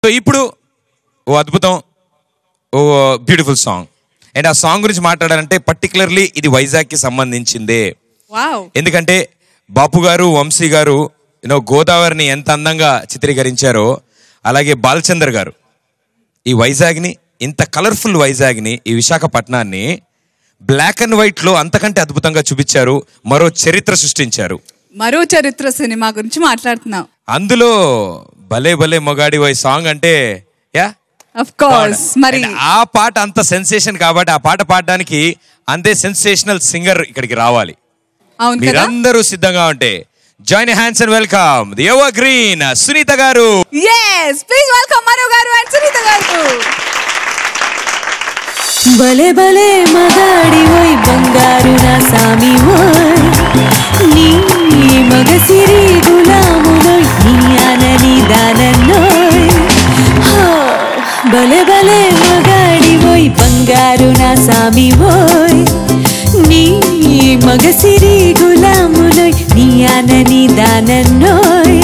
So ఇప్పుడు ఓ అద్భుతం, ఓ beautiful song. And ఆ సాంగ్ గురించి మాట్లాడాలంటే పర్టికులర్లీ ఇది వైజాగ్కి సంబంధించిందే. ఎందుకంటే బాపు గారు, వంశీ గారు గోదావరిని ఎంత అందంగా చిత్రీకరించారో, అలాగే బాలచందర్ గారు ఈ వైజాగ్ని, ఇంత కలర్ఫుల్ వైజాగ్ని, ఈ విశాఖపట్నాన్ని బ్లాక్ అండ్ వైట్ లో అంతకంటే అద్భుతంగా చూపించారు. మరో చరిత్ర సృష్టించారు. మరో చరిత్ర సినిమా గురించి మాట్లాడుతున్నాం. అందులో భలే భలే మొగాడి వై సాంగ్ అంటే ఆఫ్ కోర్స్ మరి ఆ పాట అంత సెన్సేషన్ కాబట్టి ఆ పాట పాడడానికి అంతే సెన్సేషనల్ సింగర్ ఇక్కడికి రావాలి. మీరందరూ సిద్ధంగా ఉంటే join hands and welcome the evergreen Sunitha గారు. yes please welcome మను గారు and సునీత గారు. భలే భలే మగాడి ఓయ్ బంగారు నా సామి ఓయ్, నీ మగసిరి గులామునోయ్, నీ ఆనని దానన్నోయ్. భలే భలే మగాడి ఓయ్ బంగారు నా సామి ఓయ్, నీ మగసిరి గులామునోయ్, నీ ఆనని దానన్నోయ్.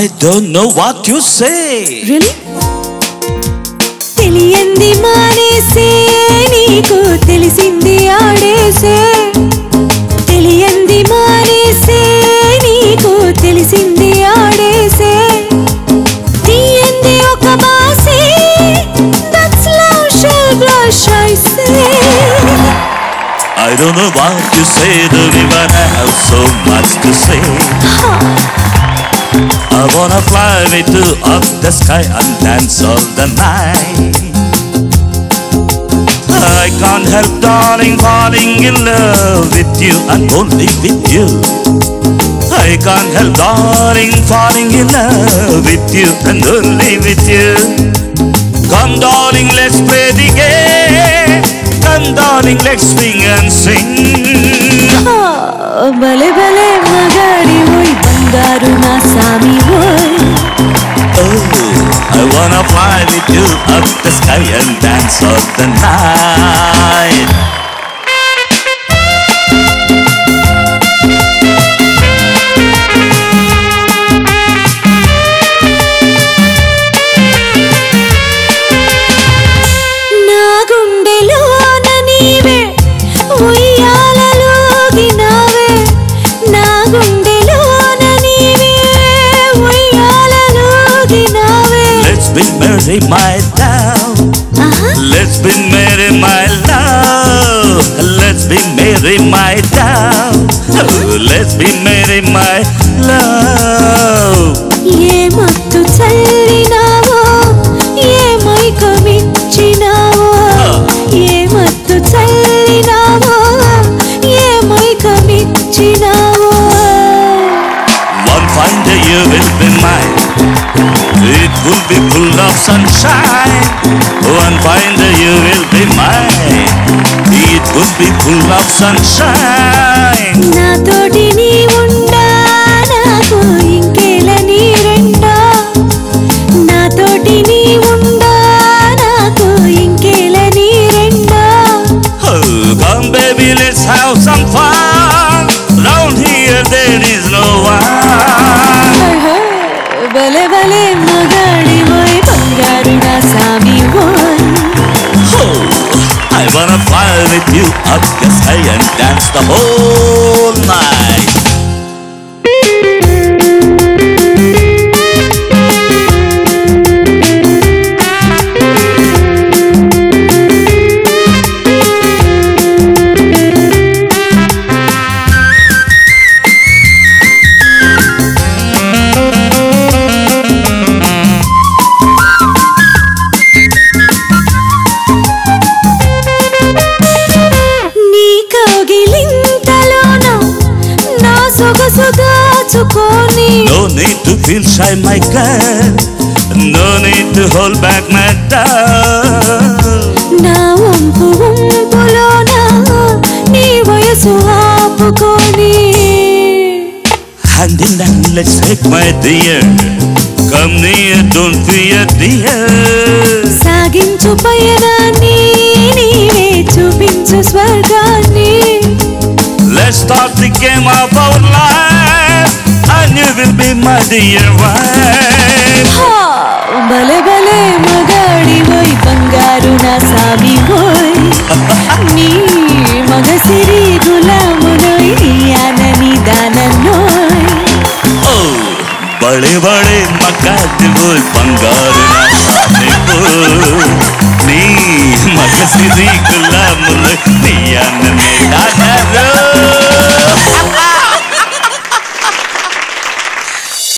I don't know what you say. Really? తెలియంది మానేసే, నీకు తెలిసింది ఆడేసే. తెలియంది మానేసే, నీకు తెలిసింది ఆడేసే. తీయంది ఒక బాసే, that's love shall blush I say. I don't know what you say, don't even have so much to say. I wanna fly with you up the sky and dance all the night. I can't help, darling, falling in love with you and only with you. I can't help, darling, falling in love with you and only with you. Come, darling, let's play the game. Come, darling, let's swing and sing. భలే భలే మగాడి ఓయ్ బంగారు నా సామి ఓయ్. Oh, I wanna fly with you up the sky and dance all the night. నా గుండెలోన నీవే ఉయ్యాలలోగినావే, నా గుండెలోన నీవే ఉయ్యాలలోగినావే. Let's be merry, my love. Let's be merry, my love. Let's be merry, my love. Let's be merry, my love. ఏ మత్తు చల్లినావో, ఏ మైకమిచ్చినావో, ఏ మత్తు చల్లినావో, ఏ మైకమిచ్చినావో. One fine day you will be mine. It will be full of sunshine. One fine day you will be mine. It will be full of sunshine. నాతోటి నీ ఉండా, నాకు ఇంకేల నీ రెండా. నాతోటి నీ ఉండా, నాకు ఇంకేల నీ రెండా. Oh, come baby, let's have some fun. Round here there is no one. భలే భలే మగాడి ఓయ్ బంగారు నా సామి ఓయ్. Oh, I wanna fly with you up the sky and dance the whole night. నీ కౌగిలింతలోన నా సొగసు దాచుకోని. No need to feel shy, my girl. No need to hold back, my love. నా వంపు వంపులోన నీ వయసు ఆపుకోని. Hand in hand, let's take my dear. Come near, don't fear, dear. సాగించు పయనాన్ని, నీవే చూపించు స్వర్గాన్ని. Let's start the game of our life, and you will be my dear wife. మగాదివు బంగారు నా సామెపు నీ మగసిరి గులాముల